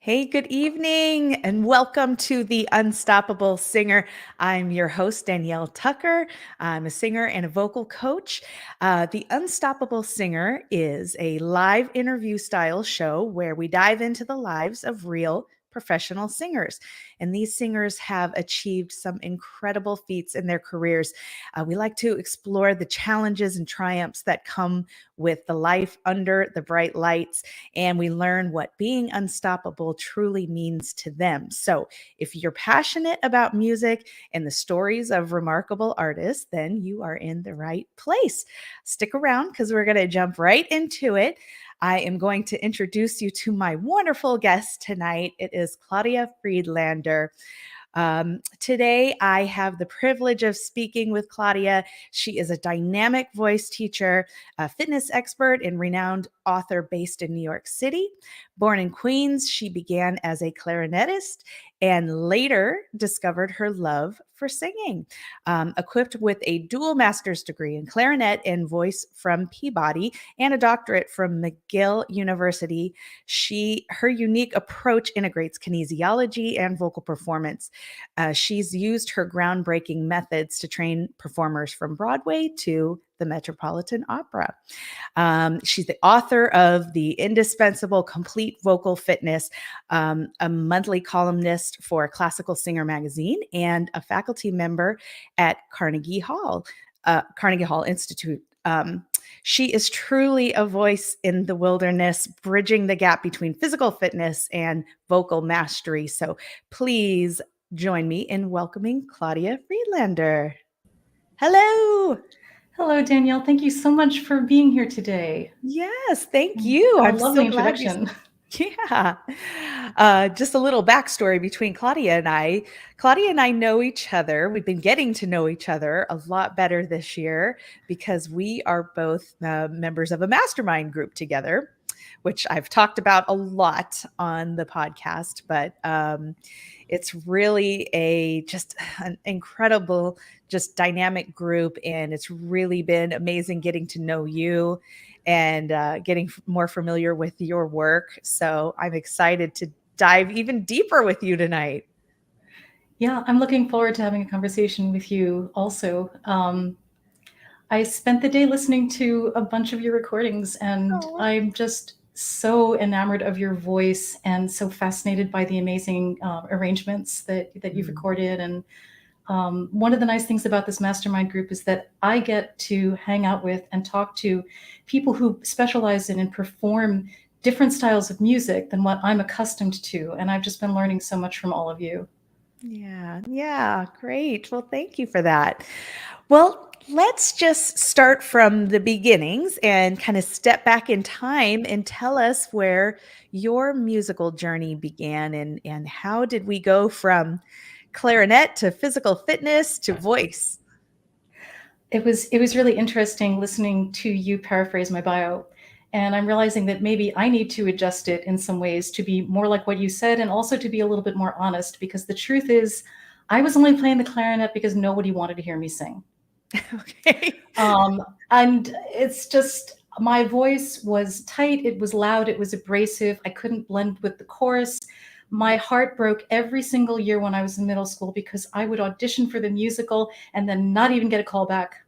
Hey, good evening, and welcome to The Unstoppable Singer. I'm your host, Danielle Tucker. I'm a singer and a vocal coach. The Unstoppable Singer is a live interview style show where we dive into the lives of real professional singers. And these singers have achieved some incredible feats in their careers. We like to explore the challenges and triumphs that come with the life under the bright lights, and we learn what being unstoppable truly means to them. So, if you're passionate about music and the stories of remarkable artists, then you are in the right place. Stick around because we're going to jump right into it. I am going to introduce you to my wonderful guest tonight. It is Claudia Friedlander. Today, I have the privilege of speaking with Claudia. She is a dynamic voice teacher, a fitness expert, and renowned author based in New York City. Born in Queens, she began as a clarinetist and later discovered her love for singing. Equipped with a dual master's degree in clarinet and voice from Peabody and a doctorate from McGill University, her unique approach integrates kinesiology and vocal performance. She's used her groundbreaking methods to train performers from Broadway to the Metropolitan Opera. She's the author of The Indispensable Complete Vocal Fitness, a monthly columnist for Classical Singer magazine, and a faculty member at Carnegie Hall Institute. She is truly a voice in the wilderness, bridging the gap between physical fitness and vocal mastery. So please join me in welcoming Claudia Friedlander. Hello. Hello, Danielle. Thank you so much for being here today. Yes, thank you. A I'm lovely so glad you. introduction. Yeah. Just a little backstory between Claudia and I. Claudia and I know each other. We've been getting to know each other a lot better this year because we are both members of a mastermind group together, which I've talked about a lot on the podcast, but it's really just an incredible, just dynamic group. And it's really been amazing getting to know you and getting more familiar with your work. So I'm excited to dive even deeper with you tonight. Yeah, I'm looking forward to having a conversation with you also. I spent the day listening to a bunch of your recordings, and Oh, I'm just so enamored of your voice and so fascinated by the amazing arrangements that you've recorded. And one of the nice things about this mastermind group is that I get to hang out with and talk to people who specialize in and perform different styles of music than what I'm accustomed to. And I've just been learning so much from all of you. yeah, great. Well, thank you for that. Well, let's just start from the beginnings and kind of step back in time and tell us where your musical journey began and how did we go from clarinet to physical fitness to voice? It was really interesting listening to you paraphrase my bio. And I'm realizing that maybe I need to adjust it in some ways to be more like what you said and also to be a little bit more honest, because the truth is, I was only playing the clarinet because nobody wanted to hear me sing. Okay. And it's just my voice was tight, it was loud, it was abrasive. I couldn't blend with the chorus. My heart broke every single year when I was in middle school because I would audition for the musical and then not even get a call back.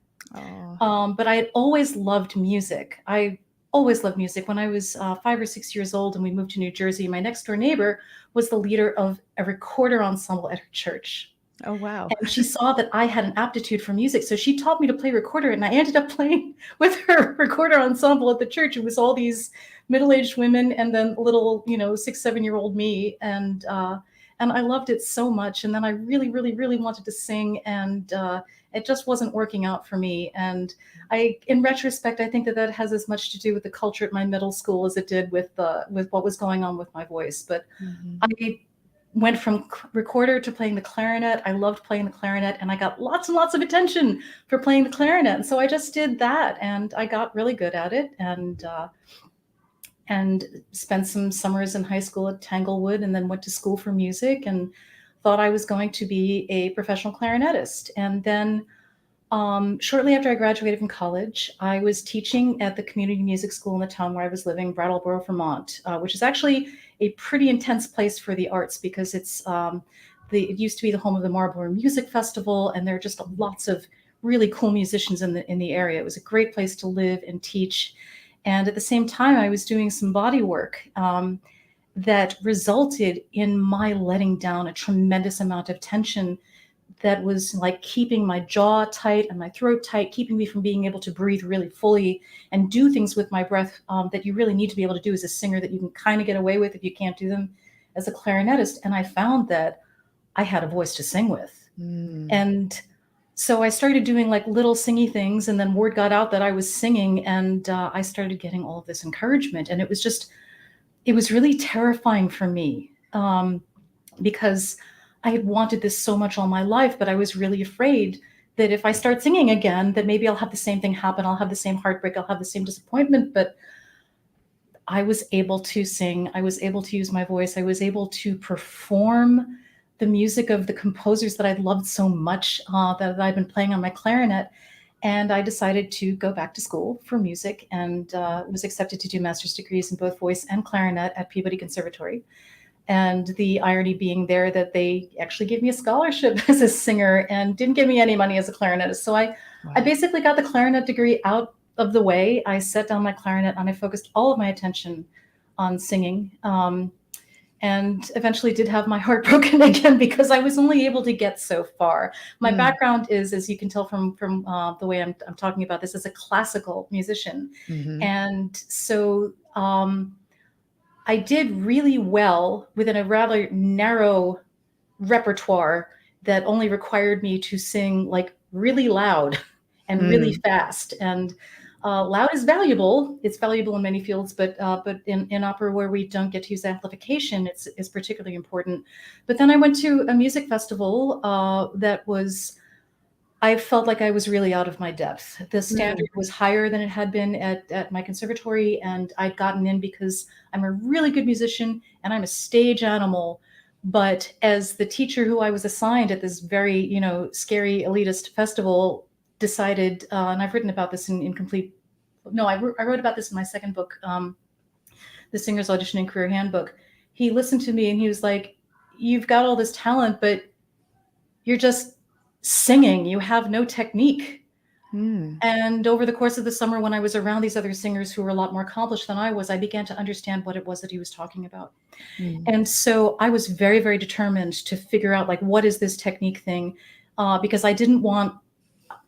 Oh, But I had always loved music. I always loved music. When I was 5 or 6 years old and we moved to New Jersey, my next door neighbor was the leader of a recorder ensemble at her church. oh, wow. And she saw that I had an aptitude for music. So she taught me to play recorder. And I ended up playing with her recorder ensemble at the church. It was all these middle-aged women and then little, 6, 7-year-old me. And I loved it so much. And then I really, really, really wanted to sing. And it just wasn't working out for me. And in retrospect, I think that has as much to do with the culture at my middle school as it did with what was going on with my voice. But Mhm. I went from recorder to playing the clarinet. I loved playing the clarinet, and I got lots and lots of attention for playing the clarinet. And so I just did that, and I got really good at it, and spent some summers in high school at Tanglewood, and then went to school for music, and thought I was going to be a professional clarinetist. And then Shortly after I graduated from college, I was teaching at the community music school in the town where I was living, Brattleboro, Vermont, which is actually a pretty intense place for the arts because it used to be the home of the Marlborough Music Festival, and there are just lots of really cool musicians in the area. It was a great place to live and teach. And at the same time, I was doing some body work that resulted in my letting down a tremendous amount of tension that was like keeping my jaw tight and my throat tight, keeping me from being able to breathe really fully and do things with my breath that you really need to be able to do as a singer that you can kind of get away with if you can't do them as a clarinetist. And I found that I had a voice to sing with. And so I started doing like little singy things, and then word got out that I was singing, and I started getting all of this encouragement. And it was really terrifying for me because I had wanted this so much all my life, but I was really afraid that if I start singing again, that maybe I'll have the same thing happen. I'll have the same heartbreak. I'll have the same disappointment. But I was able to sing. I was able to use my voice. I was able to perform the music of the composers that I loved so much that I'd been playing on my clarinet. And I decided to go back to school for music and was accepted to do master's degrees in both voice and clarinet at Peabody Conservatory. And the irony being there that they actually gave me a scholarship as a singer and didn't give me any money as a clarinetist. So I basically got the clarinet degree out of the way. I set down my clarinet and I focused all of my attention on singing. And eventually did have my heart broken again because I was only able to get so far. My background is, as you can tell from the way I'm talking about this, as a classical musician. And so I did really well within a rather narrow repertoire that only required me to sing like really loud and really fast. And loud is valuable. It's valuable in many fields, but in opera where we don't get to use amplification, it's particularly important. But then I went to a music festival I felt like I was really out of my depth. The standard was higher than it had been at my conservatory, and I'd gotten in because I'm a really good musician and I'm a stage animal. But as the teacher who I was assigned at this very, scary elitist festival decided, and I've written about this in complete, no, I wrote about this in my second book, The Singer's Audition and Career Handbook. He listened to me and he was like, "You've got all this talent, but you're just singing. You have no technique." And over the course of the summer, when I was around these other singers who were a lot more accomplished than I was, I began to understand what it was that he was talking about. And so I was very, very determined to figure out like, what is this technique thing? Because I didn't want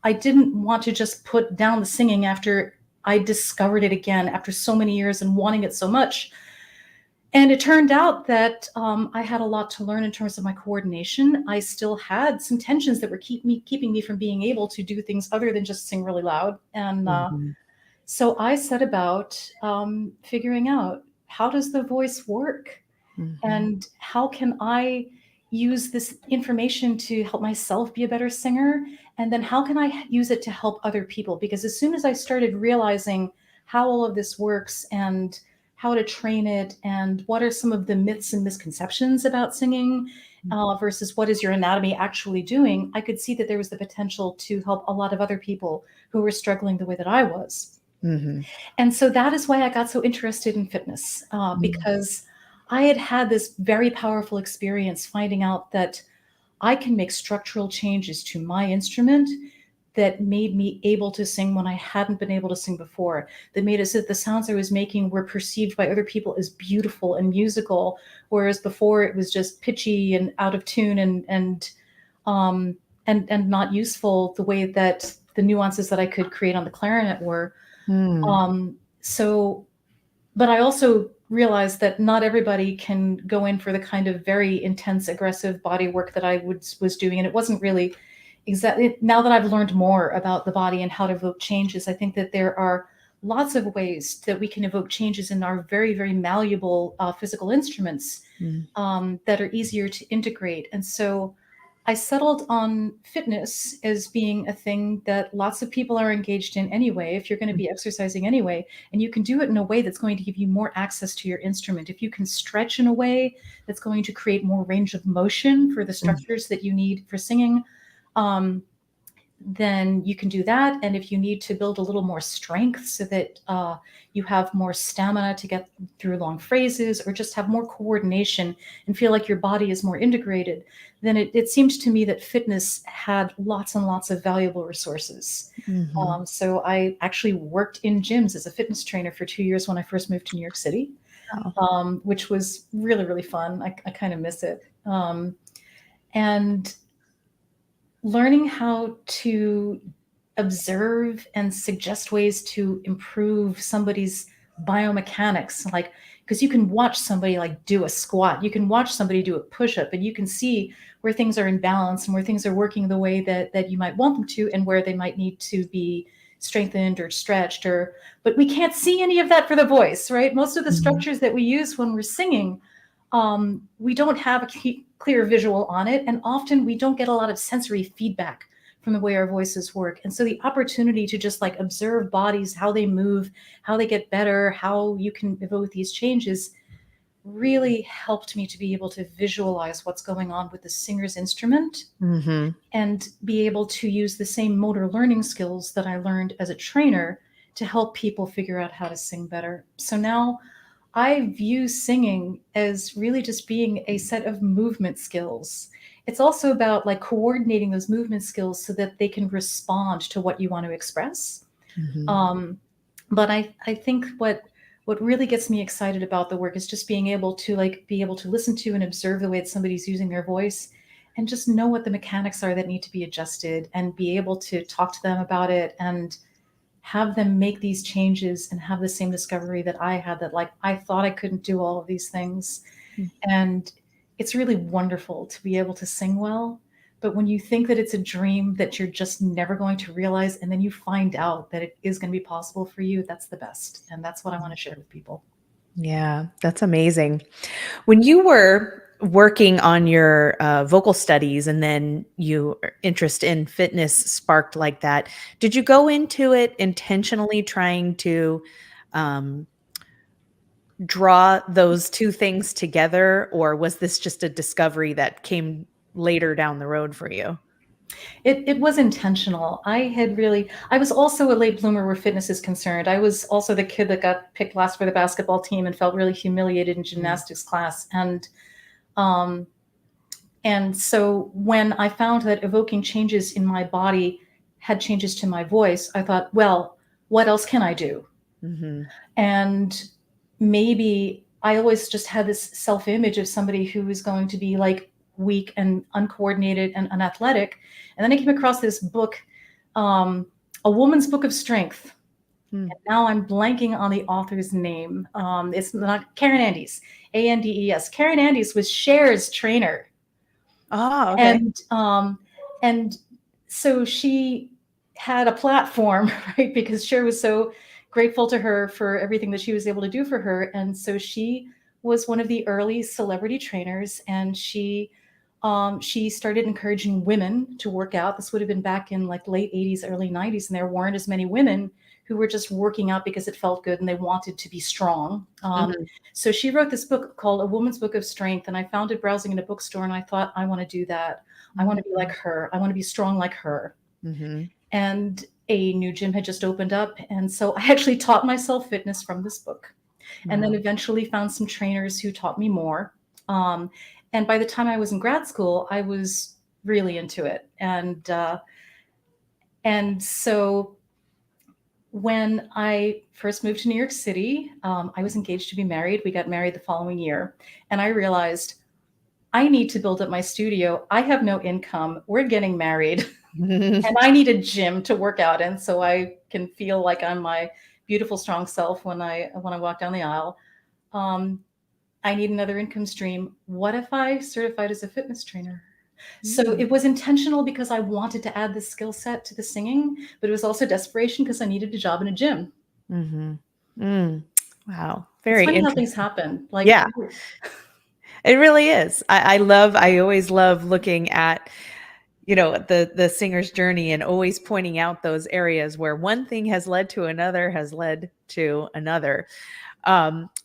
to just put down the singing after I discovered it again after so many years and wanting it so much. And it turned out that I had a lot to learn in terms of my coordination. I still had some tensions that were keeping me from being able to do things other than just sing really loud. And so I set about figuring out, how does the voice work? And how can I use this information to help myself be a better singer? And then how can I use it to help other people? Because as soon as I started realizing how all of this works and how to train it and what are some of the myths and misconceptions about singing versus what is your anatomy actually doing, I could see that there was the potential to help a lot of other people who were struggling the way that I was. And so that is why I got so interested in fitness, because I had had this very powerful experience finding out that I can make structural changes to my instrument that made me able to sing when I hadn't been able to sing before, that made it so that the sounds I was making were perceived by other people as beautiful and musical, whereas before it was just pitchy and out of tune and not useful the way that the nuances that I could create on the clarinet were. But I also realized that not everybody can go in for the kind of very intense, aggressive body work that I was doing. And it wasn't really exactly, now that I've learned more about the body and how to evoke changes, I think that there are lots of ways that we can evoke changes in our very, very malleable physical instruments that are easier to integrate. And so I settled on fitness as being a thing that lots of people are engaged in anyway, if you're going to be exercising anyway, and you can do it in a way that's going to give you more access to your instrument. If you can stretch in a way that's going to create more range of motion for the structures that you need for singing, then you can do that. And if you need to build a little more strength so that you have more stamina to get through long phrases, or just have more coordination and feel like your body is more integrated, then it seemed to me that fitness had lots and lots of valuable resources. Mhm. So I actually worked in gyms as a fitness trainer for 2 years when I first moved to New York City, Oh. which was really, really fun. I kind of miss it. And learning how to observe and suggest ways to improve somebody's biomechanics, like, because you can watch somebody like do a squat, you can watch somebody do a push-up, and you can see where things are in balance and where things are working the way that you might want them to, and where they might need to be strengthened or stretched. Or but we can't see any of that for the voice, right? Most of the Mhm. structures that we use when we're singing, we don't have a clear visual on it, and often we don't get a lot of sensory feedback from the way our voices work. And so the opportunity to just like observe bodies, how they move, how they get better, how you can evoke these changes, really helped me to be able to visualize what's going on with the singer's instrument, Mhm. and be able to use the same motor learning skills that I learned as a trainer to help people figure out how to sing better. So now I view singing as really just being a set of movement skills. It's also about like coordinating those movement skills so that they can respond to what you want to express. Mhm. Um, but I think what really gets me excited about the work is just being able to like be able to listen to and observe the way that somebody's using their voice, and just know what the mechanics are that need to be adjusted, and be able to talk to them about it, and have them make these changes and have the same discovery that I had, that like I thought I couldn't do all of these things. And it's really wonderful to be able to sing well. But when you think that it's a dream that you're just never going to realize, and then you find out that it is going to be possible for you, that's the best. And that's what I want to share with people. Yeah, that's amazing. When you were working on your vocal studies and then your interest in fitness sparked like that, did you go into it intentionally trying to um, draw those two things together, or was this just a discovery that came later down the road for you? It was intentional. I was also a late bloomer where fitness is concerned. I was also the kid that got picked last for the basketball team and felt really humiliated in Mm. gymnastics class. Um, And so when I found that evoking changes in my body had changes to my voice, I thought, well, what else can I do? Mhm. And maybe I always just had this self image of somebody who was going to be like weak and uncoordinated and unathletic. And then I came across this book, A Woman's Book of Strength. Mm. And now I'm blanking on the author's name. It's not Karen Andes, Andes. Karen Andes was Cher's trainer. Oh, okay. And so she had a platform, right? Because Cher was so grateful to her for everything that she was able to do for her. And so she was one of the early celebrity trainers, and she started encouraging women to work out. This would have been back in like late 80s, early 90s, and there weren't as many women who were just working out because it felt good and they wanted to be strong. Mhm. So she wrote this book called A Woman's Book of Strength, and I found it browsing in a bookstore, and I thought, I want to do that. I want to be like her. I want to be strong like her. Mhm. And a new gym had just opened up, and so I actually taught myself fitness from this book, and then Wow. eventually found some trainers who taught me more. Um, and by the time I was in grad school, I was really into it. And so when I first moved to New York City, I was engaged to be married. We got married the following year, and I realized I need to build up my studio. I have no income. We're getting married, and I need a gym to work out in so I can feel like I'm my beautiful, strong self when I walk down the aisle. Um, I need another income stream. What if I certified as a fitness trainer? So Mm. it was intentional because I wanted to add this skill set to the singing, but it was also desperation because I needed a job in a gym. Mhm. Mm. Wow. It's Very funny how things interesting. happen. Like, Yeah, it really is. I always love looking at, the singer's journey and always pointing out those areas where one thing has led to another has led to another.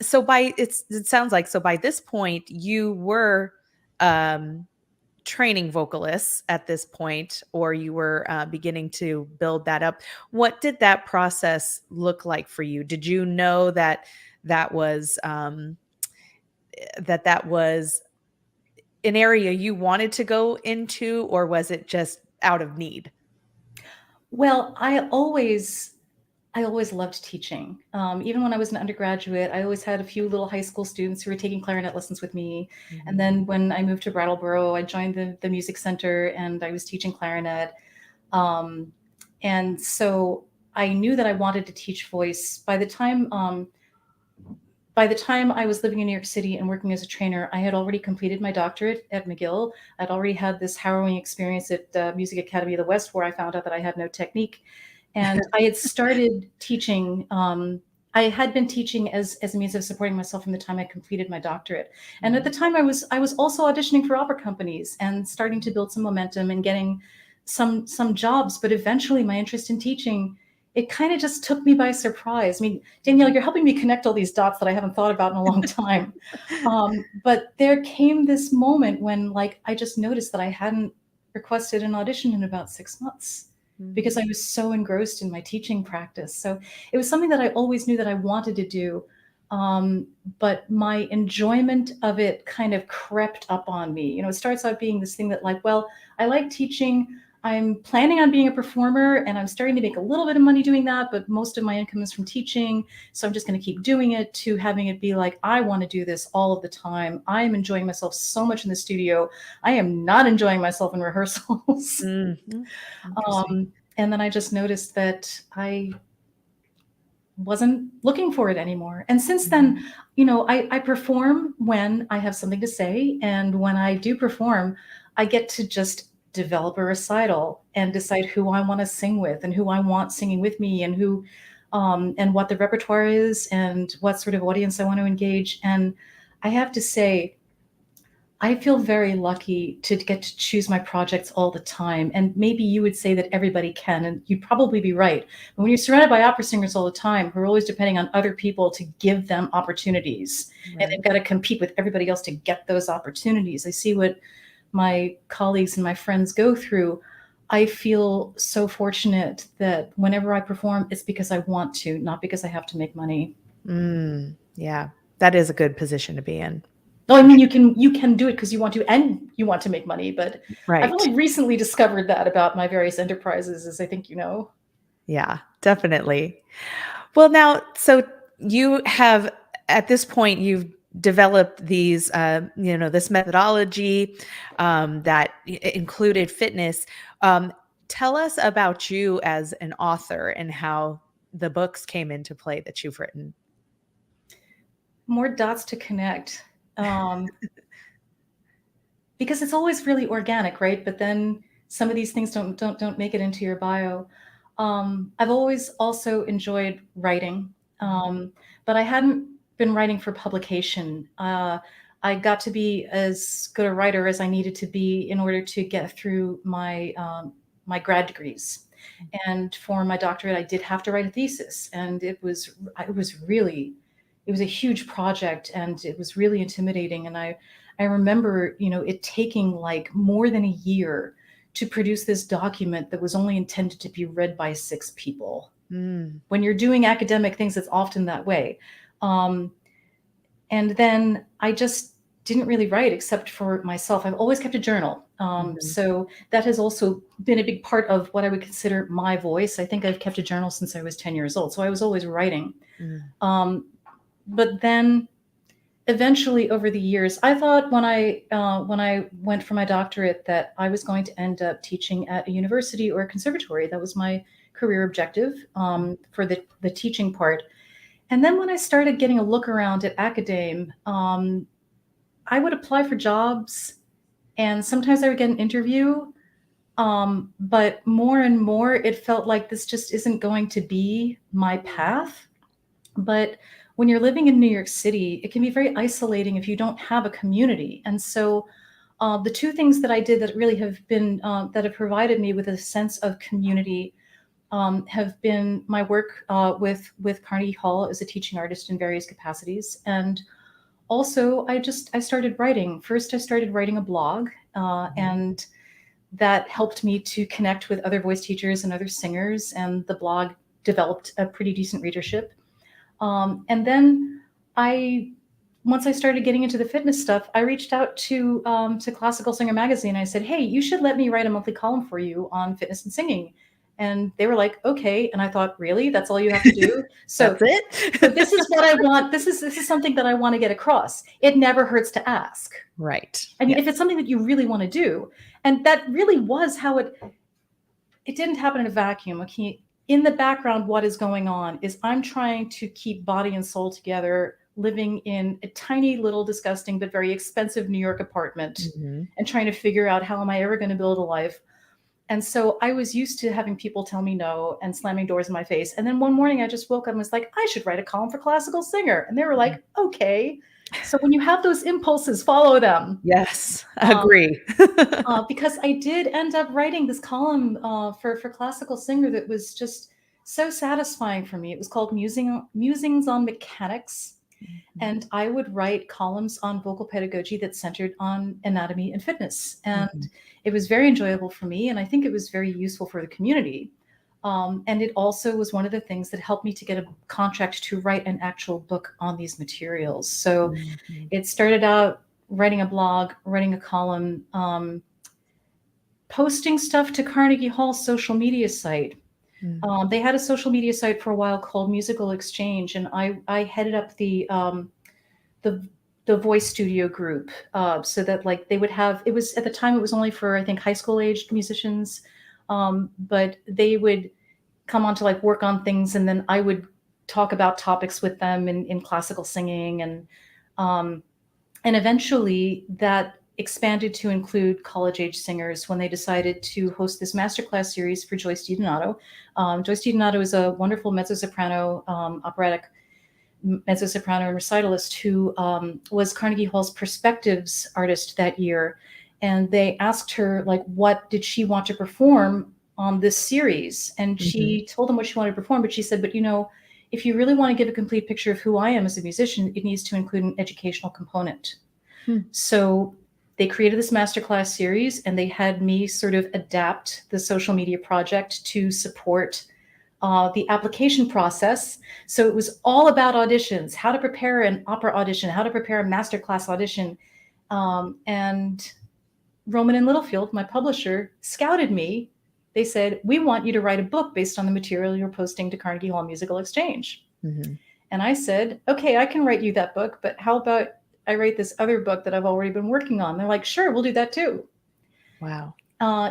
So it sounds like, so by this point you were um training vocalists at this point, or you were beginning to build that up. What did that process look like for you? Did you know that that was that was an area you wanted to go into, or was it just out of need? Well, I always loved teaching. Even when I was an undergraduate, I always had a few little high school students who were taking clarinet lessons with me. And Mhm. then when I moved to Brattleboro, I joined the music center and I was teaching clarinet. Um, and so I knew that I wanted to teach voice. By the time I was living in New York City and working as a trainer, I had already completed my doctorate at McGill. I'd already had this harrowing experience at Music Academy of the West, where I found out that I had no technique. And I had started teaching. I had been teaching as a means of supporting myself from the time I completed my doctorate. And at the time, I was also auditioning for opera companies and starting to build some momentum and getting some jobs. But eventually, my interest in teaching, it kind of just took me by surprise. I mean, Danielle, you're helping me connect all these dots that I haven't thought about in a long time. But there came this moment when, like, I just noticed that I hadn't requested an audition in about 6 months because I was so engrossed in my teaching practice. So it was something that I always knew that I wanted to do. But my enjoyment of it kind of crept up on me. It starts out being this thing that, like, well, I like teaching. I'm planning on being a performer and I'm starting to make a little bit of money doing that, but most of my income is from teaching. So I'm just going to keep doing it, to having it be like, I want to do this all of the time. I am enjoying myself so much in the studio. I am not enjoying myself in rehearsals. Mhm. Interesting. And then I just noticed that I wasn't looking for it anymore. And since then, I perform when I have something to say. And when I do perform, I get to just develop a recital and decide who I want to sing with and who I want singing with me and and what the repertoire is and what sort of audience I want to engage. And I have to say, I feel very lucky to get to choose my projects all the time. And maybe you would say that everybody can, and you'd probably be right. But when you're surrounded by opera singers all the time who are always depending on other people to give them opportunities, and Right. they've got to compete with everybody else to get those opportunities, I see what my colleagues and my friends go through. I feel so fortunate that whenever I perform, it's because I want to, not because I have to make money. Yeah, that is a good position to be in. No, I mean, you can do it because you want to, and you want to make money. But I've Right. only recently discovered that about my various enterprises, as I think you know. Yeah, definitely. Well, now, so you have, at this point, you've developed these, this methodology that included fitness. Tell us about you as an author and how the books came into play that you've written. More dots to connect, because it's always really organic, right? But then some of these things don't make it into your bio. I've always also enjoyed writing, but I hadn't been writing for publication. I got to be as good a writer as I needed to be in order to get through my grad degrees. And for my doctorate, I did have to write a thesis, and it was a huge project, and it was really intimidating. And I remember, it taking like more than a year to produce this document that was only intended to be read by 6 people. Mm, When you're doing academic things, it's often that way. Um, and then I just didn't really write except for myself. I've always kept a journal. mhm, So that has also been a big part of what I would consider my voice. I think I've kept a journal since I was 10 years old. So I was always writing. mm, Um, but then eventually over the years, I thought when I went for my doctorate that I was going to end up teaching at a university or a conservatory. That was my career objective, for the teaching part. And then when I started getting a look around at academe, I would apply for jobs, and sometimes I would get an interview. But more and more, it felt like this just isn't going to be my path. But when you're living in New York City, it can be very isolating if you don't have a community. And so the two things that I did that really have been that have provided me with a sense of community have been my work with Carnegie Hall as a teaching artist in various capacities, and also I started writing. First, I started writing a blog, And that helped me to connect with other voice teachers and other singers, and the blog developed a pretty decent readership. And then once I started getting into the fitness stuff, I reached out to Classical Singer magazine. I said, "Hey, you should let me write a monthly column for you on fitness and singing." And they were like, "Okay." And I thought, "Really? That's all you have to do?" So That's it. so this is what I want. This is something that I want to get across. It never hurts to ask. Right. I mean, Yeah. if it's something that you really want to do, and that really was how it didn't happen in a vacuum. Okay. In the background, what is going on is I'm trying to keep body and soul together, living in a tiny little disgusting but very expensive New York apartment, and trying to figure out how am I ever going to build a life. And so I was used to having people tell me no and slamming doors in my face. And then one morning I just woke up and was like, I should write a column for Classical Singer. And they were like, okay. So when you have those impulses, follow them. Yes, agree. Because I did end up writing this column for Classical Singer that was just so satisfying for me. It was called Musings on Mechanics. And I would write columns on vocal pedagogy that centered on anatomy and fitness. And it was very enjoyable for me. And I think it was very useful for the community. And it also was one of the things that helped me to get a contract to write an actual book on these materials. So it started out writing a blog, writing a column, posting stuff to Carnegie Hall's social media site. They had a social media site for a while called Musical Exchange, and I headed up the voice studio group, so that like they would have, it was at the time it was only for I think high school aged musicians, but they would come on to like work on things, and then I would talk about topics with them in classical singing, and eventually that expanded to include college-age singers when they decided to host this masterclass series for Joyce DiDonato. Joyce DiDonato is a wonderful mezzo-soprano, operatic mezzo-soprano and recitalist who was Carnegie Hall's Perspectives artist that year. And they asked her, like, what did she want to perform on this series? And she told them what she wanted to perform, but she said, but you know, if you really want to give a complete picture of who I am as a musician, it needs to include an educational component. So they created this masterclass series, and they had me sort of adapt the social media project to support the application process. So it was all about auditions, how to prepare an opera audition, how to prepare a masterclass audition. And Rowman Littlefield, my publisher, scouted me. They said, we want you to write a book based on the material you're posting to Carnegie Hall Musical Exchange. And I said, okay, I can write you that book, but how about I write this other book that I've already been working on? They're like, sure, we'll do that too. Wow.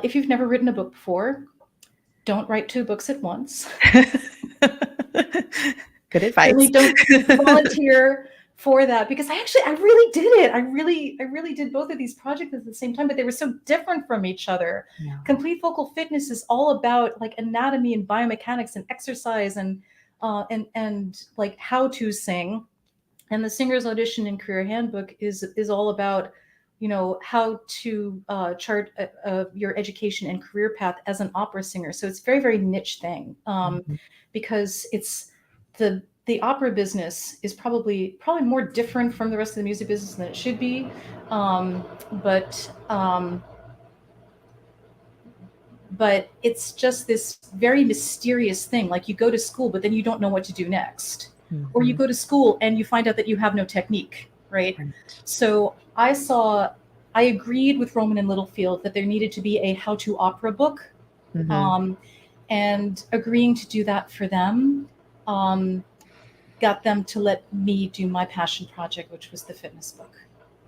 If you've never written a book before, don't write 2 books at once. Good advice. Certainly don't volunteer for that, because I really did it. I really did both of these projects at the same time, but they were so different from each other. Yeah. Complete Vocal Fitness is all about like anatomy and biomechanics and exercise and like how to sing. And the Singer's Audition and Career Handbook is all about, you know, how to chart your education and career path as an opera singer. So it's a very, very niche thing, because it's the opera business is probably more different from the rest of the music business than it should be. But it's just this very mysterious thing. Like you go to school, but then you don't know what to do next. Or you go to school and you find out that you have no technique, right? So I agreed with Rowman Littlefield that there needed to be a how-to opera book, and agreeing to do that for them got them to let me do my passion project, which was the fitness book.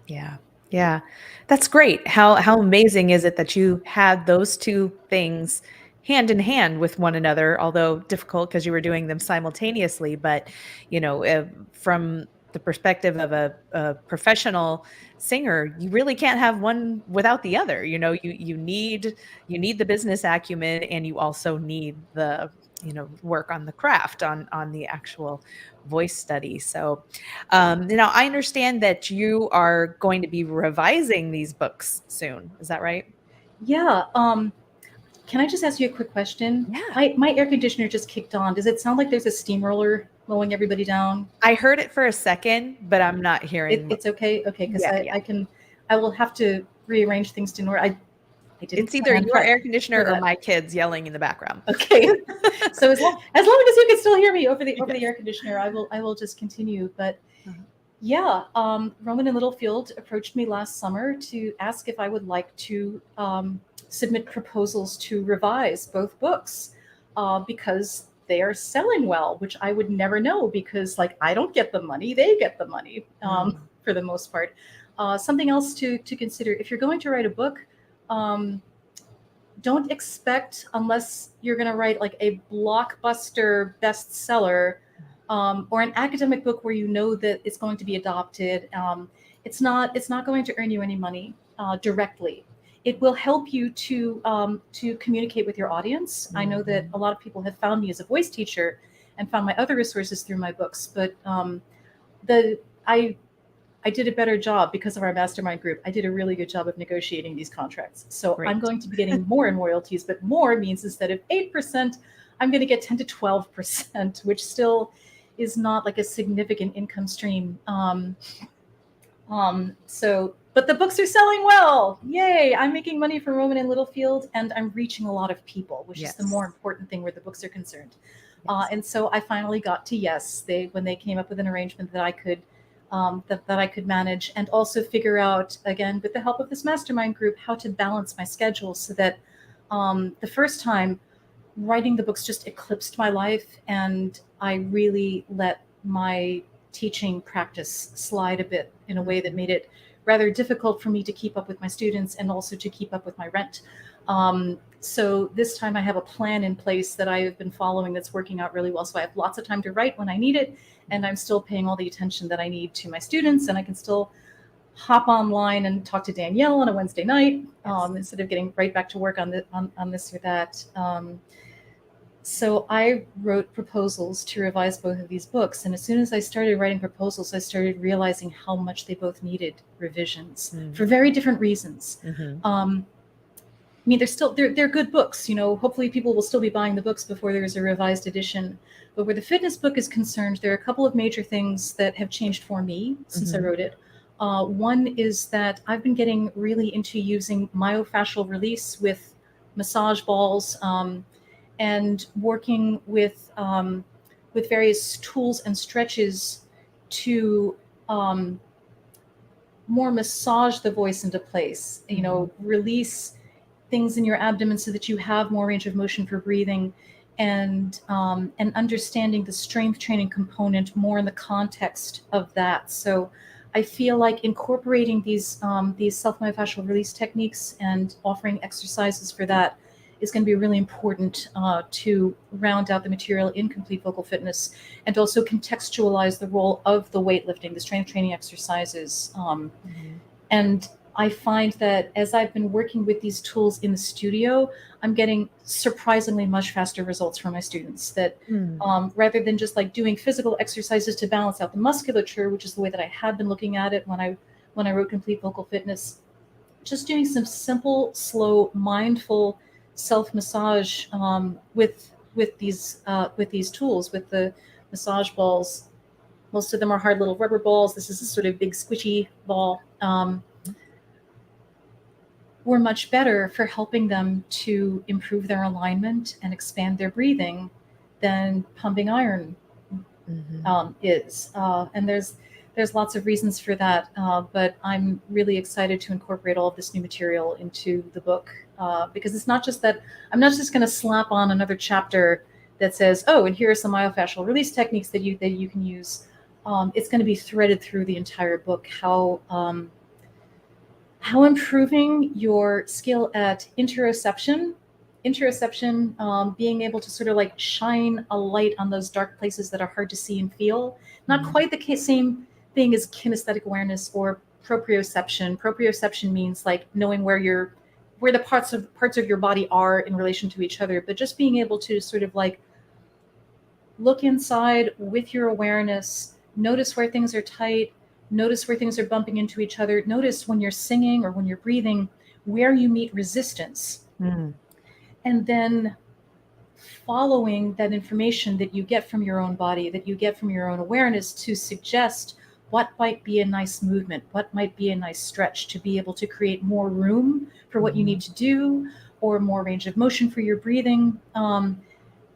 Yeah. Yeah. That's great. How amazing is it that you had those two things hand in hand with one another, although difficult because you were doing them simultaneously. But, you know, from the perspective of a professional singer, you really can't have one without the other. You know, you need the business acumen, and you also need the, you know, work on the craft, on the actual voice study. So, you know, I understand that you are going to be revising these books soon. Is that right? Yeah. Can I just ask you a quick question? Yeah. My air conditioner just kicked on. Does it sound like there's a steamroller mowing everybody down? I heard it for a second, but I'm not hearing. It's okay. Okay. Because Yeah. I will have to rearrange things to order. I didn't. It's either your air conditioner for or that. my kids yelling in the background. Okay. So as long as you can still hear me over the air conditioner, I will just continue. But yeah, Rowman and Littlefield approached me last summer to ask if I would like to submit proposals to revise both books because they are selling well, which I would never know because like I don't get the money, they get the money for the most part. Something else to consider if you're going to write a book. Don't expect, unless you're going to write like a blockbuster bestseller or an academic book where you know that it's going to be adopted. It's not going to earn you any money directly. It will help you to communicate with your audience. I know that a lot of people have found me as a voice teacher and found my other resources through my books, but I did a better job because of our mastermind group. I did a really good job of negotiating these contracts. So I'm going to be getting more in royalties, but more means instead of 8%, I'm going to get 10 to 12%, which still is not like a significant income stream. But the books are selling well. Yay. I'm making money from Rowman and Littlefield, and I'm reaching a lot I which is the more important thing where the books are concerned. And so I finally got to yes. When they came up with an arrangement that I could that I could manage, and also figure out, again, with the help of this mastermind group, how to balance my schedule so that the first time writing the books just eclipsed my life, and I really let my teaching practice slide a bit in a way that made it rather difficult for me to keep up with my students and also to keep up with my rent. So this time I have a plan in place that I have been following that's working out really well. So I have lots of time to write when I need it, and I'm still paying all the attention that I need to my students, and I can still hop online and talk to Danielle on a Wednesday night instead of getting right back to work on this or that. So I wrote proposals to revise both of these books. And as soon as I started writing proposals, I started realizing how much they both needed revisions for very different reasons. I mean, they're good books. You know, hopefully people will still be buying the books before there's a revised edition. But where the fitness book is concerned, there are a couple of major things that have changed for me since I wrote it. One is that I've been getting really into using myofascial release with massage balls and working with various tools and stretches to more massage the voice into place. You know, release things in your abdomen so that you have more range of motion for breathing, and understanding the strength training component more in the context of that. So I feel like incorporating these self-myofascial release techniques and offering exercises for that is going to be really important to round out the material in complete vocal fitness, and also contextualize the role of the weightlifting, the strength training exercises. And I find that as I've been working with these tools in the studio, I'm getting surprisingly much faster results from my students. That rather than just like doing physical exercises to balance out the musculature, which is the way that I had been looking at it when I wrote Complete Vocal Fitness, just doing some simple, slow, mindful self-massage with these tools, with the massage balls. Most of them are hard little rubber balls. This is a sort of big squishy ball. Were much better for helping them to improve their alignment and expand their breathing than pumping iron is. And there's lots of reasons for that, but I'm really excited to incorporate all of this new material into the book because it's not just that I'm not just going to slap on another chapter that says, oh, and here are some myofascial release techniques that you can use. It's going to be threaded through the entire book, how improving your skill at interoception, being able to sort of like shine a light on those dark places that are hard to see and feel. Not quite the same thing as kinesthetic awareness or proprioception. Proprioception means like knowing where the parts of your body are in relation to each other, but just being able to sort of like look inside with your awareness, notice where things are tight, notice where things are bumping into each other. Notice when you're singing or when you're breathing, where you meet resistance. And then following that information that you get from your own body, that you get from your own awareness, to suggest what might be a nice movement, what might be a nice stretch to be able to create more room for what you need to do, or more range of motion for your breathing.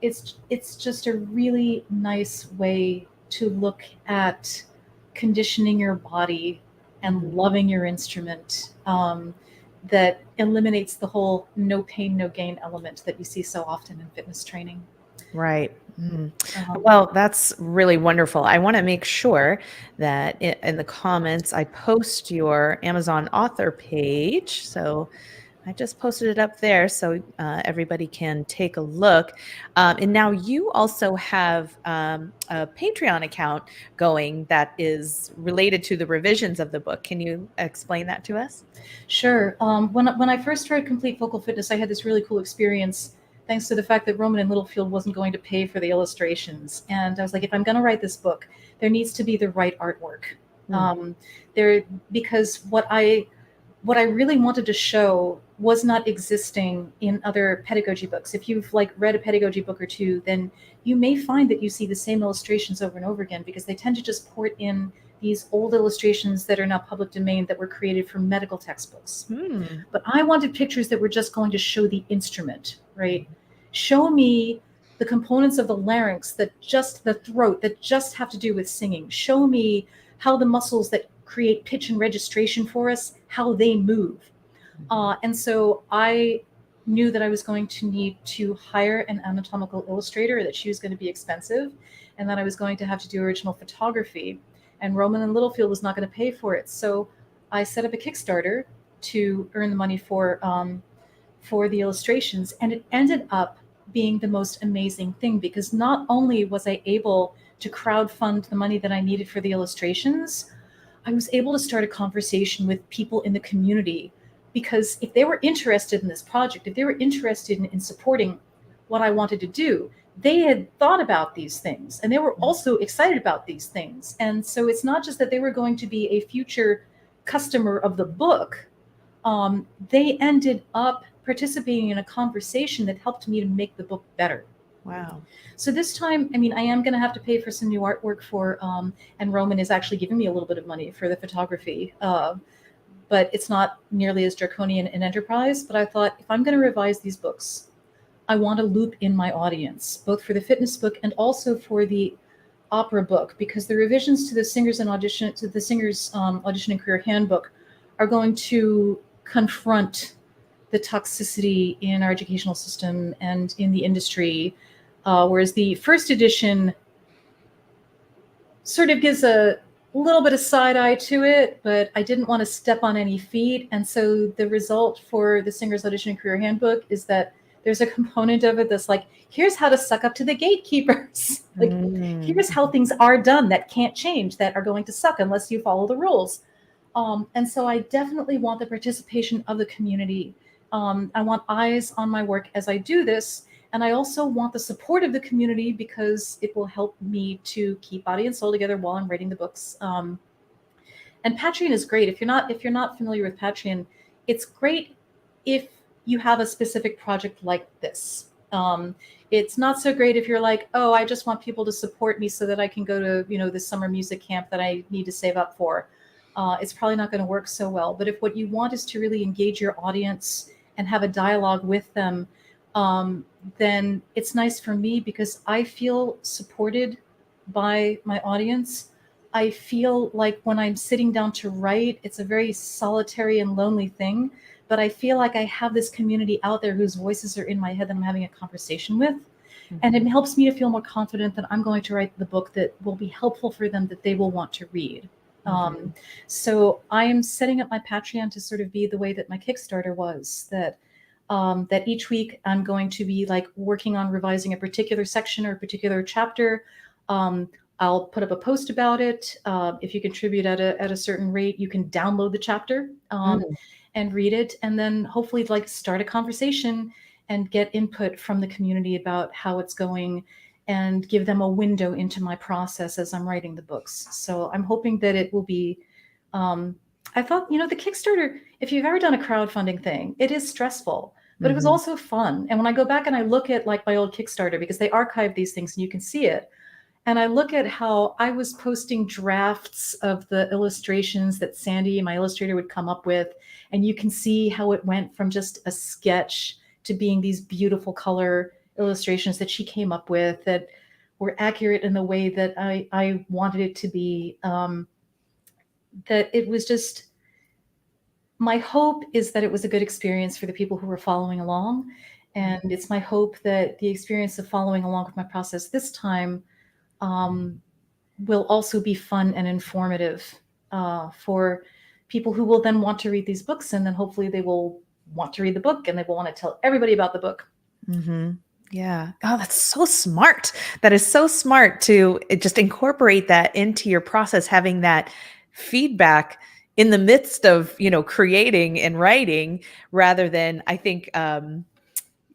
It's just a really nice way to look at conditioning your body and loving your instrument, that eliminates the whole no pain, no gain element that you see so often in fitness training. Right. Well, that's really wonderful. I want to make sure that in the comments, I post your Amazon author page. So I just posted it up there so everybody can take a look. And now you also have a Patreon account going that is related to the revisions of the book. Can you explain that to us? Sure. When I first tried Complete Vocal Fitness, I had this really cool experience thanks to the fact that Rowman and Littlefield wasn't going to pay for the illustrations. And I was like, if I'm going to write this book, there needs to be the right artwork. Because what I really wanted to show was not existing in other pedagogy books. If you've read a pedagogy book or two, then you may find that you see the same illustrations over and over again, because they tend to just port in these old illustrations that are now public domain that were created from medical textbooks. But I wanted pictures that were just going to show the instrument, right? Show me the components of the larynx, the throat, that just have to do with singing. Show me how the muscles that create pitch and registration for us, how they move. And so I knew that I was going to need to hire an anatomical illustrator, that she was going to be expensive, and that I was going to have to do original photography. And Rowman and Littlefield was not going to pay for it. So I set up a Kickstarter to earn the money for the illustrations. And it ended up being the most amazing thing, because not only was I able to crowdfund the money that I needed for the illustrations, I was able to start a conversation with people in the community, because if they were interested in this project, if they were interested in supporting what I wanted to do, they had thought about these things, and they were also excited about these things. And so it's not just that they were going to be a future customer of the book. They ended up participating in a conversation that helped me to make the book better. Wow. So this time, I mean, I am going to have to pay for some new artwork for, and Rowman is actually giving me a little bit of money for the photography, but it's not nearly as draconian an enterprise. But I thought, if I'm going to revise these books, I want to loop in my audience, both for the fitness book and also for the opera book, because the revisions to the Singers and Audition, to the Singers Audition and Career Handbook, are going to confront the toxicity in our educational system and in the industry, whereas the first edition sort of gives a little bit of side eye to it, but I didn't want to step on any feet. And so the result for the Singers Audition and Career Handbook is that there's a component of it that's like, here's how to suck up to the gatekeepers. Here's how things are done that can't change, that are going to suck unless you follow the rules. And so I definitely want the participation of the community. I want eyes on my work as I do this. And I also want the support of the community, because it will help me to keep body and soul together while I'm writing the books. And Patreon is great. If you're not familiar with Patreon, it's great if you have a specific project like this. It's not so great if you're like, oh, I just want people to support me so that I can go to, this summer music camp that I need to save up for. It's probably not going to work so well. But if what you want is to really engage your audience and have a dialogue with them, then it's nice for me, because I feel supported by my audience. I feel like when I'm sitting down to write, it's a very solitary and lonely thing, but I feel like I have this community out there whose voices are in my head that I'm having a conversation with. And it helps me to feel more confident that I'm going to write the book that will be helpful for them, that they will want to read. So I am setting up my Patreon to sort of be the way that my Kickstarter was, that each week I'm going to be working on revising a particular section or a particular chapter. I'll put up a post about it. If you contribute at a certain rate, you can download the chapter and read it, and then hopefully start a conversation and get input from the community about how it's going, and give them a window into my process as I'm writing the books. So I'm hoping that it will be, I thought, the Kickstarter, if you've ever done a crowdfunding thing, it is stressful, but it was also fun. And when I go back and I look at my old Kickstarter, because they archive these things and you can see it, And I look at how I was posting drafts of the illustrations that Sandy, my illustrator, would come up with. And you can see how it went from just a sketch to being these beautiful color illustrations that she came up with that were accurate in the way that I wanted it to be. That it was just, my hope is that it was a good experience for the people who were following along. And it's my hope that the experience of following along with my process this time will also be fun and informative for people who will then want to read these books. And then hopefully they will want to read the book and they will want to tell everybody about the book. Mm-hmm. Yeah. Oh, that's so smart. That is so smart to just incorporate that into your process, having that feedback in the midst of, creating and writing, rather than, I think,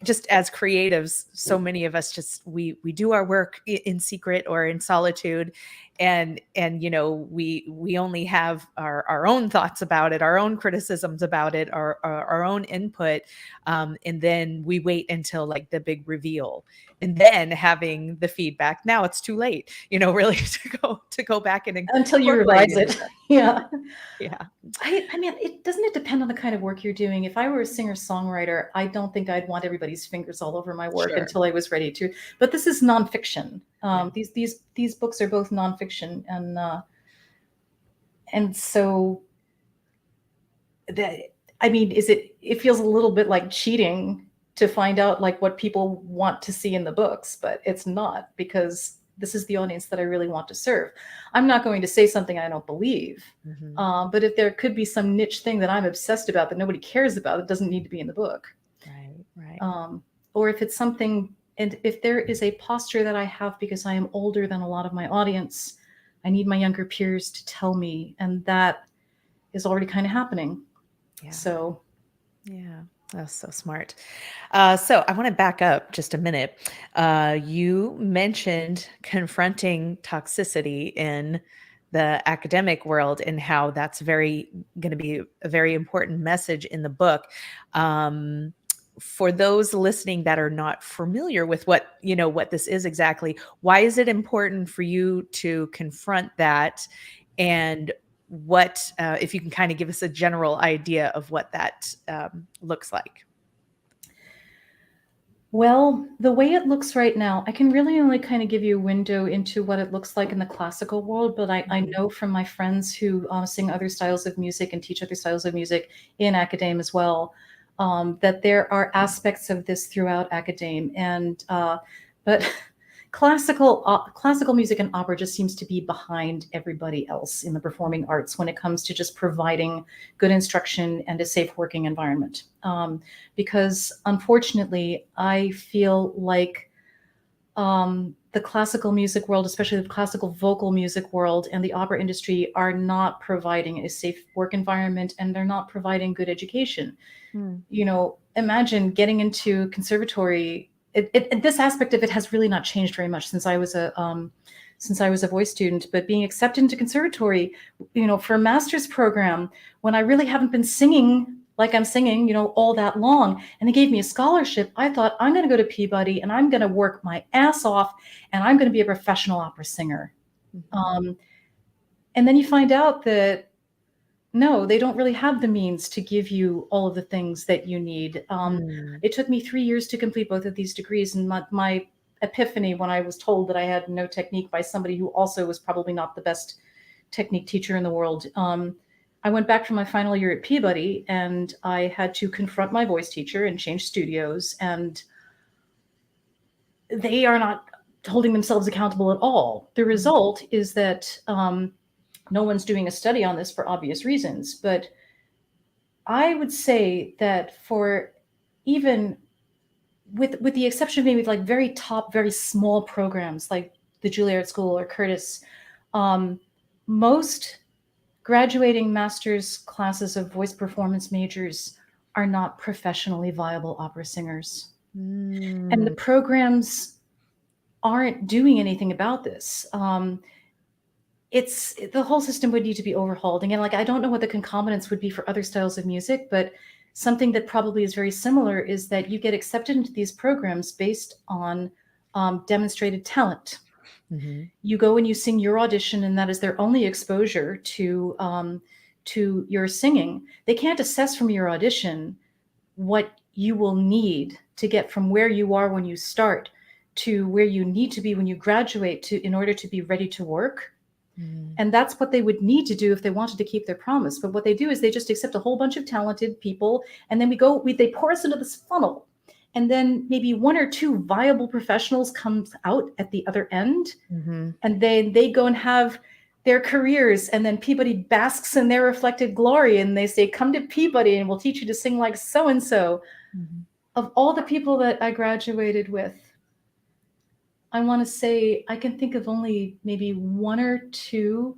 just as creatives, so many of us just we do our work in secret or in solitude, and we only have our own thoughts about it, our own criticisms about it, our own input, and then we wait until like the big reveal, and then having the feedback. Now it's too late, really to go back and until you revise it. Yeah. Yeah. I mean, it depend on the kind of work you're doing. If I were a singer-songwriter, I don't think I'd want everybody's fingers all over my work until I was ready to. But this is nonfiction. These books are both nonfiction, and so that, I mean, it feels a little bit like cheating to find out like what people want to see in the books, but it's not, because this is the audience that I really want to serve. I'm not going to say something I don't believe. But if there could be some niche thing that I'm obsessed about that nobody cares about, it doesn't need to be in the book. Right. Or if it's something, and if there is a posture that I have because I am older than a lot of my audience, I need my younger peers to tell me, and that is already kind of happening. Yeah. So, yeah. That's so smart. So I want to back up just a minute. You mentioned confronting toxicity in the academic world and how that's going to be a very important message in the book. For those listening that are not familiar with what this is exactly, why is it important for you to confront that? And what, if you can kind of give us a general idea of what that looks like? well, the way it looks right now, I can really only kind of give you a window into what it looks like in the classical world, but I know from my friends who sing other styles of music and teach other styles of music in academe as well, that there are aspects of this throughout academe. And but classical music and opera just seems to be behind everybody else in the performing arts when it comes to just providing good instruction and a safe working environment. Because unfortunately, I feel like the classical music world, especially the classical vocal music world and the opera industry, are not providing a safe work environment, and they're not providing good education. Imagine getting into conservatory. This aspect of it has really not changed very much since I was a voice student. But being accepted into conservatory, for a master's program, when I really haven't been singing like I'm singing, all that long, and they gave me a scholarship, I thought, I'm going to go to Peabody and I'm going to work my ass off and I'm going to be a professional opera singer. And then you find out that no, they don't really have the means to give you all of the things that you need. It took me 3 years to complete both of these degrees, and my epiphany when I was told that I had no technique by somebody who also was probably not the best technique teacher in the world. I went back for my final year at Peabody, and I had to confront my voice teacher and change studios, and they are not holding themselves accountable at all. The result is that no one's doing a study on this for obvious reasons, but I would say that for even with the exception of maybe like very top, very small programs like the Juilliard School or Curtis, most graduating master's classes of voice performance majors are not professionally viable opera singers. And the programs aren't doing anything about this. It's the whole system would need to be overhauled. Again, like I don't know what the concomitants would be for other styles of music, but something that probably is very similar is that you get accepted into these programs based on demonstrated talent. Mm-hmm. You go and you sing your audition, and that is their only exposure to your singing. They can't assess from your audition what you will need to get from where you are when you start to where you need to be when you graduate in order to be ready to work. Mm-hmm. And that's what they would need to do if they wanted to keep their promise. But what they do is they just accept a whole bunch of talented people, and then they pour us into this funnel. And then maybe one or two viable professionals comes out at the other end, Mm-hmm. and they go and have their careers, and then Peabody basks in their reflected glory, and they say, come to Peabody and we'll teach you to sing like so and so. Of all the people that I graduated with, I want to say I can think of only maybe one or two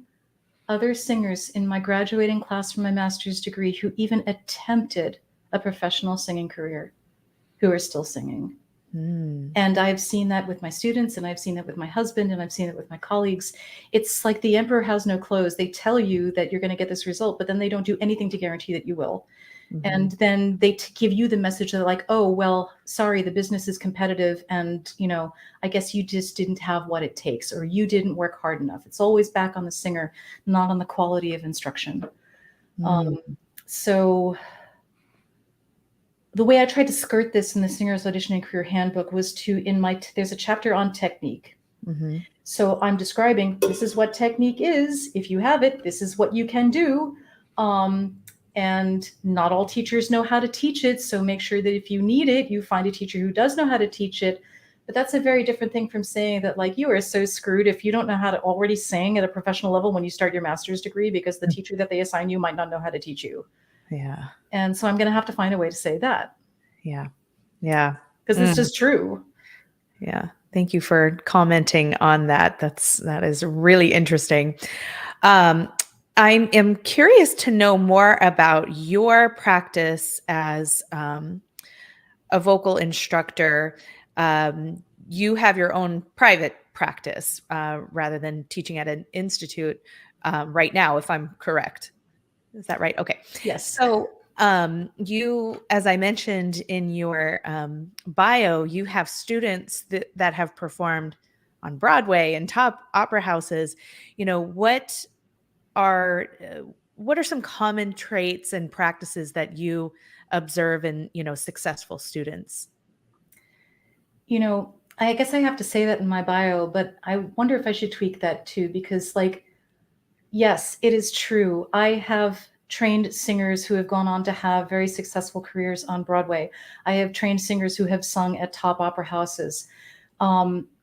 other singers in my graduating class from my master's degree who even attempted a professional singing career, who are still singing. Mm. And I've seen that with my students, and I've seen that with my husband, and I've seen it with my colleagues. It's like the emperor has no clothes. They tell you that you're going to get this result, but then they don't do anything to guarantee that you will. Mm-hmm. And then they give you the message that like, oh, well, sorry, the business is competitive, and I guess you just didn't have what it takes, or you didn't work hard enough. It's always back on the singer, not on the quality of instruction. Mm. So the way I tried to skirt this in the Singer's Audition and Career Handbook was there's a chapter on technique. Mm-hmm. So I'm describing, this is what technique is. If you have it, this is what you can do. And not all teachers know how to teach it. So make sure that if you need it, you find a teacher who does know how to teach it. But that's a very different thing from saying that like you are so screwed if you don't know how to already sing at a professional level when you start your master's degree, because the teacher that they assign you might not know how to teach you. Yeah. And so I'm going to have to find a way to say that. Yeah. Yeah. Because it's just true. Yeah. Thank you for commenting on that. That is really interesting. I am curious to know more about your practice as a vocal instructor. You have your own private practice rather than teaching at an institute right now, if I'm correct. Is that right? Okay. Yes. So you, as I mentioned in your bio, you have students that have performed on Broadway and top opera houses. What are some common traits and practices that you observe in successful students? I guess I have to say that in my bio, but I wonder if I should tweak that too, because yes, it is true. I have trained singers who have gone on to have very successful careers on Broadway. I have trained singers who have sung at top opera houses.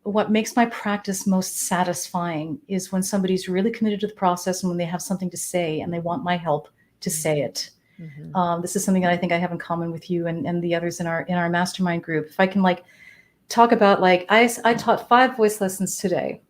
What makes my practice most satisfying is when somebody's really committed to the process and when they have something to say and they want my help to say it. Mm-hmm. This is something that I think I have in common with you and the others in our mastermind group. If I can talk about I taught 5 voice lessons today.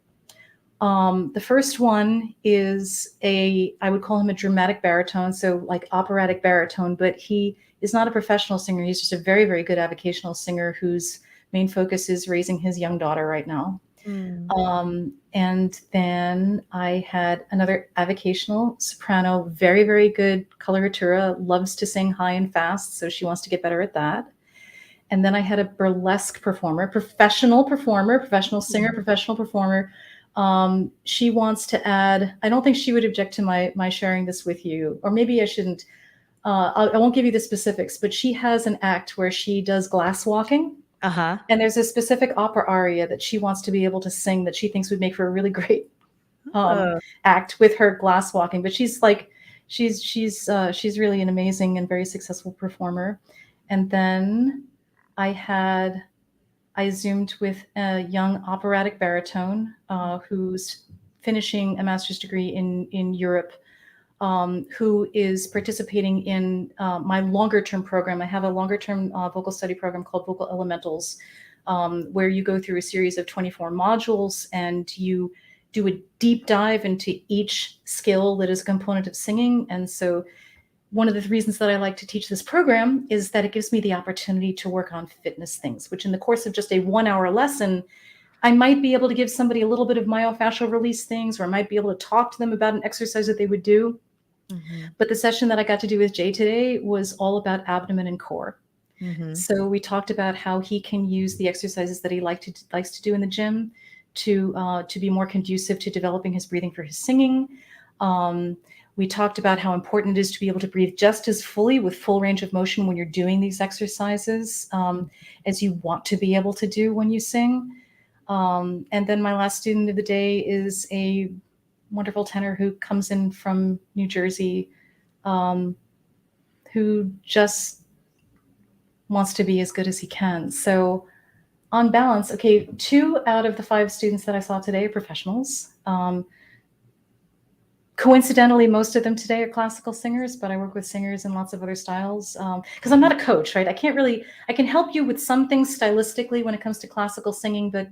The first one is I would call him a dramatic baritone, so operatic baritone, but he is not a professional singer. He's just a very, very good avocational singer whose main focus is raising his young daughter right now. And then I had another avocational soprano, very, very good coloratura, loves to sing high and fast, so she wants to get better at that. And then I had a burlesque performer, professional singer, professional performer. She wants to add, I don't think she would object to my sharing this with you, or maybe I shouldn't. I won't give you the specifics, but she has an act where she does glass walking. Uh-huh. And there's a specific opera aria that she wants to be able to sing that she thinks would make for a really great act with her glass walking. But she's really an amazing and very successful performer. And then I Zoomed with a young operatic baritone who's finishing a master's degree in Europe, who is participating in my longer-term program. I have a longer-term vocal study program called Vocal Elementals, where you go through a series of 24 modules and you do a deep dive into each skill that is a component of singing. And so one of the reasons that I like to teach this program is that it gives me the opportunity to work on fitness things, which in the course of just a 1-hour lesson, I might be able to give somebody a little bit of myofascial release things, or I might be able to talk to them about an exercise that they would do. Mm-hmm. But the session that I got to do with Jay today was all about abdomen and core. Mm-hmm. So we talked about how he can use the exercises that he likes to do in the gym to be more conducive to developing his breathing for his singing. We talked about how important it is to be able to breathe just as fully with full range of motion when you're doing these exercises as you want to be able to do when you sing. And then my last student of the day is a wonderful tenor who comes in from New Jersey, who just wants to be as good as he can. So on balance, okay, 2 out of the 5 students that I saw today are professionals. Coincidentally, most of them today are classical singers, but I work with singers in lots of other styles because I'm not a coach, right? I can help you with some things stylistically when it comes to classical singing, but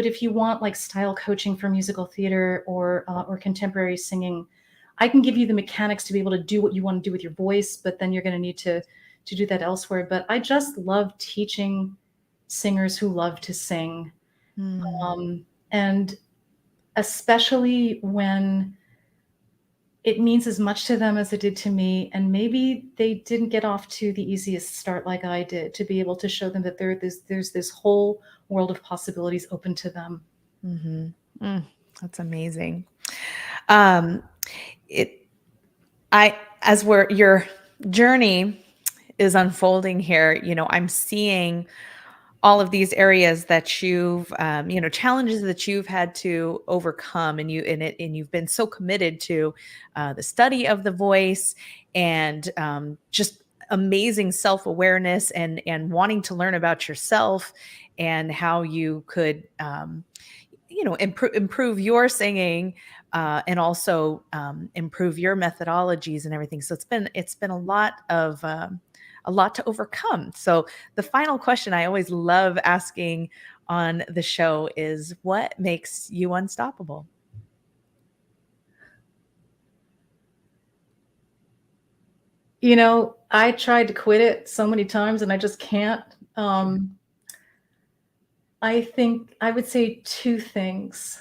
if you want like style coaching for musical theater or contemporary singing, I can give you the mechanics to be able to do what you want to do with your voice, but then you're going to need to do that elsewhere. But I just love teaching singers who love to sing. And especially when it means as much to them as it did to me, and maybe they didn't get off to the easiest start like I did, to be able to show them that there's this whole world of possibilities open to them. That's amazing. Your journey is unfolding here, I'm seeing all of these areas that you've, challenges that you've had to overcome, and you've been so committed to the study of the voice and just amazing self-awareness and wanting to learn about yourself and how you could, improve your singing and also improve your methodologies and everything. So it's been a lot to overcome. So the final question I always love asking on the show is, what makes you unstoppable? I tried to quit it so many times and I just can't. I think I would say 2 things.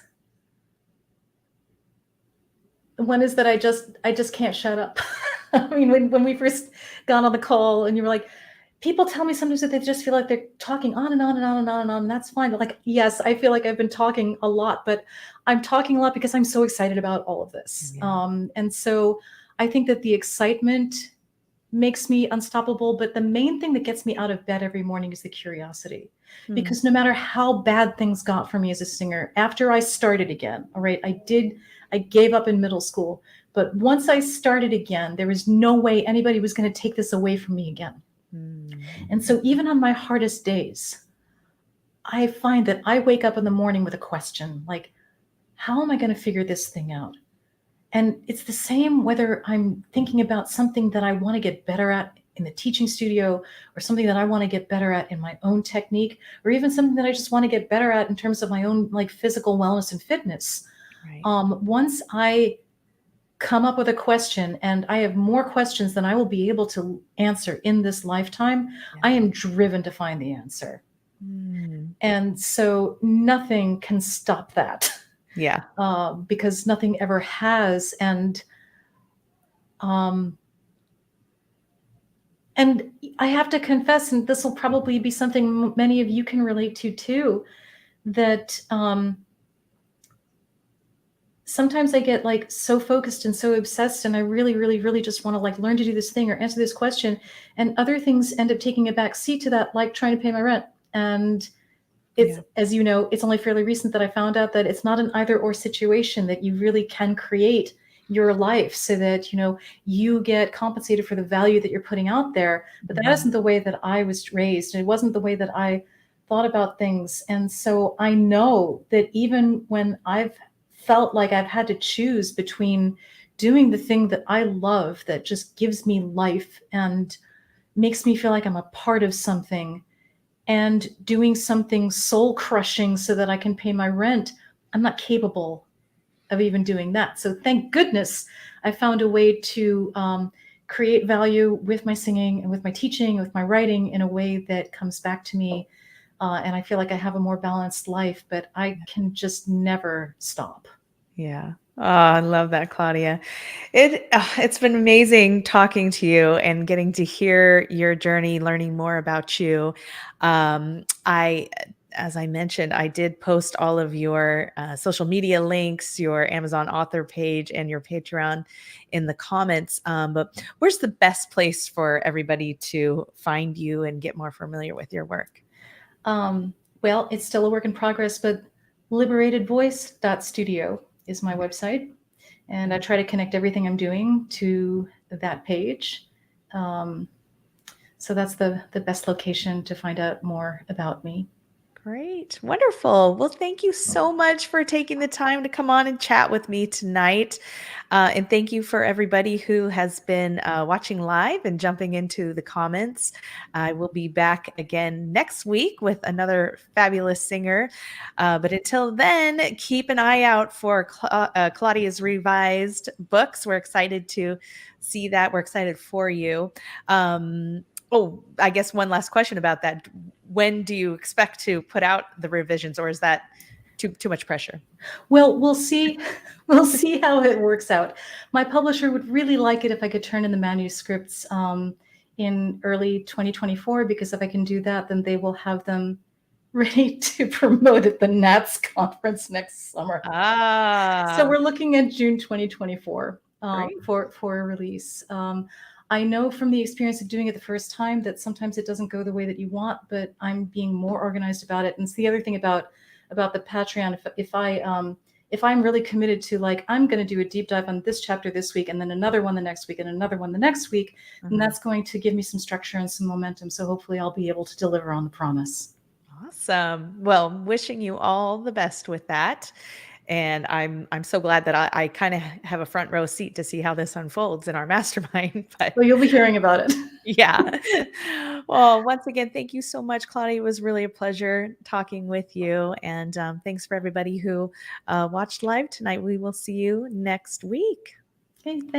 One is that I just can't shut up. I mean, when we first got on the call and you were like, people tell me sometimes that they just feel like they're talking on and on and on and on and on, and that's fine. But like, yes, I feel like I've been talking a lot, but I'm talking a lot because I'm so excited about all of this. Yeah. And so I think that the excitement makes me unstoppable, but the main thing that gets me out of bed every morning is the curiosity. Because no matter how bad things got for me as a singer, after I started again, all right, I gave up in middle school, but once I started again, there was no way anybody was going to take this away from me again. And so even on my hardest days, I find that I wake up in the morning with a question, like, how am I going to figure this thing out? And it's the same whether I'm thinking about something that I want to get better at in the teaching studio, or something that I want to get better at in my own technique, or even something that I just want to get better at in terms of my own like physical wellness and fitness. Right. Once I come up with a question, and I have more questions than I will be able to answer in this lifetime, I am driven to find the answer. And so nothing can stop that. Yeah. Because nothing ever has. And I have to confess, and this will probably be something many of you can relate to too, that sometimes I get like so focused and so obsessed, and I really, really, really just want to like learn to do this thing or answer this question, and other things end up taking a back seat to that, like trying to pay my rent. And it's, as you know, it's only fairly recent that I found out that it's not an either or situation, that you really can create your life so that, you get compensated for the value that you're putting out there. But that isn't the way that I was raised. And it wasn't the way that I thought about things. And so I know that even when I've felt like I've had to choose between doing the thing that I love, that just gives me life and makes me feel like I'm a part of something, and doing something soul crushing so that I can pay my rent, I'm not capable of even doing that. So thank goodness I found a way to create value with my singing and with my teaching, with my writing, in a way that comes back to me. And I feel like I have a more balanced life, but I can just never stop. Yeah. Oh, I love that, Claudia. It's been amazing talking to you and getting to hear your journey, learning more about you. I as I mentioned, I did post all of your social media links, your Amazon author page, and your Patreon in the comments. But where's the best place for everybody to find you and get more familiar with your work? Well, it's still a work in progress, but liberatedvoice.studio is my website. And I try to connect everything I'm doing to that page. So that's the best location to find out more about me. Great. Wonderful. Well, thank you so much for taking the time to come on and chat with me tonight. And thank you for everybody who has been watching live and jumping into the comments. I will be back again next week with another fabulous singer. But until then, keep an eye out for Claudia's revised books. We're excited to see that. We're excited for you. Oh, I guess one last question about that. When do you expect to put out the revisions, or is that too much pressure? Well, we'll see. We'll see how it works out. My publisher would really like it if I could turn in the manuscripts in early 2024, because if I can do that, then they will have them ready to promote at the NATS conference next summer. So we're looking at June 2024 for a release. I know from the experience of doing it the first time that sometimes it doesn't go the way that you want, but I'm being more organized about it. And it's the other thing about the Patreon. If I'm really committed to, like, I'm going to do a deep dive on this chapter this week, and then another one the next week, and another one the next week, and that's going to give me some structure and some momentum. So hopefully I'll be able to deliver on the promise. Awesome. Well, wishing you all the best with that. And I'm so glad that I kind of have a front row seat to see how this unfolds in our mastermind. But Well, you'll be hearing about it. yeah. Well, once again, thank you so much, Claudia. It was really a pleasure talking with you. And thanks for everybody who watched live tonight. We will see you next week. Okay, thanks.